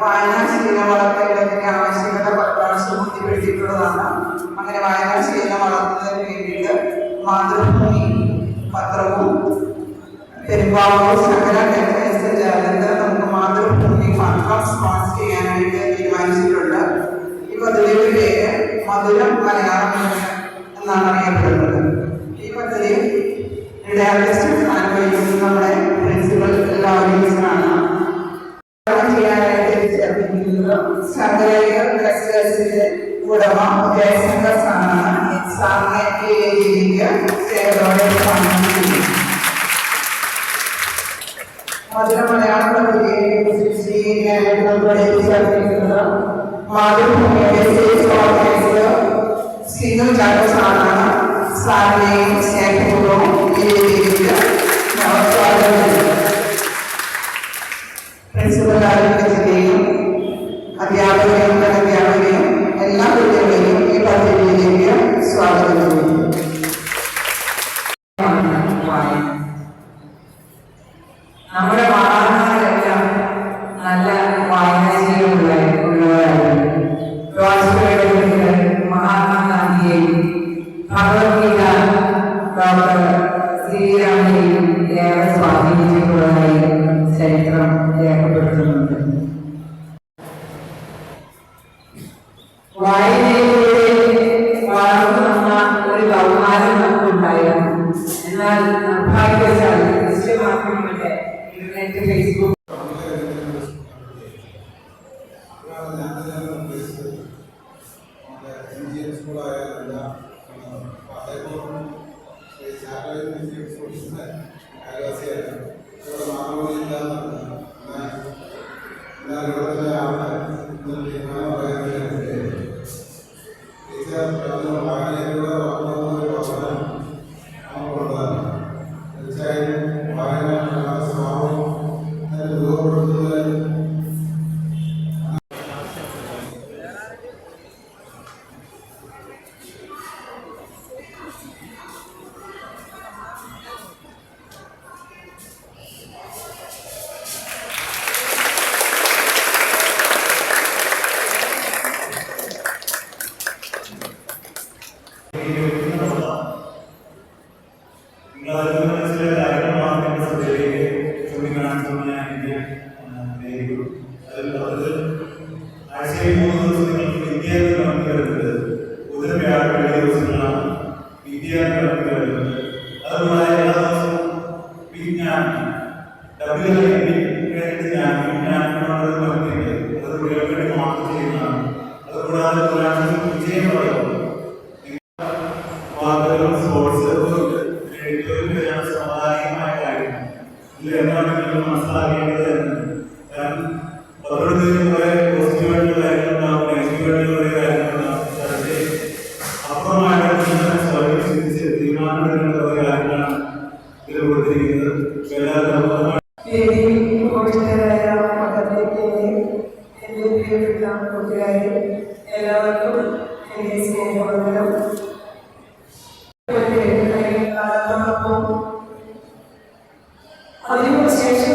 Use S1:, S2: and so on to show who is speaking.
S1: വായനാശീലം വളർത്തേണ്ടതിന്റെ ആവശ്യകത പ്രാവശ്യം ബോധ്യപ്പെടുത്തിയിട്ടുള്ളതാണ്. അങ്ങനെ വായനാശീലം വളർത്തുന്നതിന് വേണ്ടിയിട്ട് മാതൃഭൂമി പത്രവും പെരുമ്പാവൂർ ശങ്കര ടെക്സ്റ്റൈൽസ് ചേർന്നിട്ട് നമുക്ക് മാതൃഭൂമി പത്രം സ്പോൺസർ ചെയ്യാനായിട്ട് തീരുമാനിച്ചിട്ടുണ്ട്. ഈ പദ്ധതിയുടെ പേര് മധുരം മലയാളം എന്നാണ് അറിയപ്പെടുന്നത്. ഈ പദ്ധതി നമ്മുടെ പ്രിൻസിപ്പൽ എല്ലാവരെയാണ് ചെയ്യാനായിട്ട് ചേർത്തിരിക്കുന്നത്. ശങ്കര ടെക്സ്റ്റൈൽസിന്റെ ഉടമ ജയശങ്കർ സാറാണ്. സാറിനെ ഈ രീതിക്ക് സേവനോടെ മധുര മലയാളം പദ്ധതിയെ ചേർത്തിരിക്കുന്നത് മാതൃഭൂമിയുടെ സെയിൽസ് ഓർഗനൈസർ സിനു ചാക്കോസാണ്. സാറിനെയും സ്നേഹപൂർവ്വം ഈ രീതിക്ക് സ്വാഗതം ചെയ്യുന്നു. പ്രിൻസിപ്പൽ ആരോഗ്യത്തിന്റെയും അധ്യാപകരെയും അനധ്യാപകരെയും എല്ലാ കുട്ടികളെയും ഈ പദ്ധതിയിലേക്ക് സ്വാഗതം ചെയ്യുന്നു. നമ്മുടെ മാതാപിതാക്കളെല്ലാം നല്ല വായനാശീലമുള്ളവരായിരുന്നു. മഹാത്മാഗാന്ധിയെയും ഭഗവത്ഗീത ഡോക്ടർ ശ്രീരാമനെയും ഏറെ സ്വാധീനിച്ചിട്ടുള്ളതായി ചരിത്രം രേഖപ്പെടുത്തുന്നുണ്ട്. വായനയിലൂടെ വളർന്നു വന്ന ഒരു കൗമാരം നമുക്കുണ്ടായിരുന്നു. എന്നാൽ നിർഭാഗ്യവശാൽ ദൃശ്യമാധ്യമങ്ങളുടെ ഇന്റർനെറ്റ് ഫേസ്ബുക്ക്
S2: അതിനുശേഷം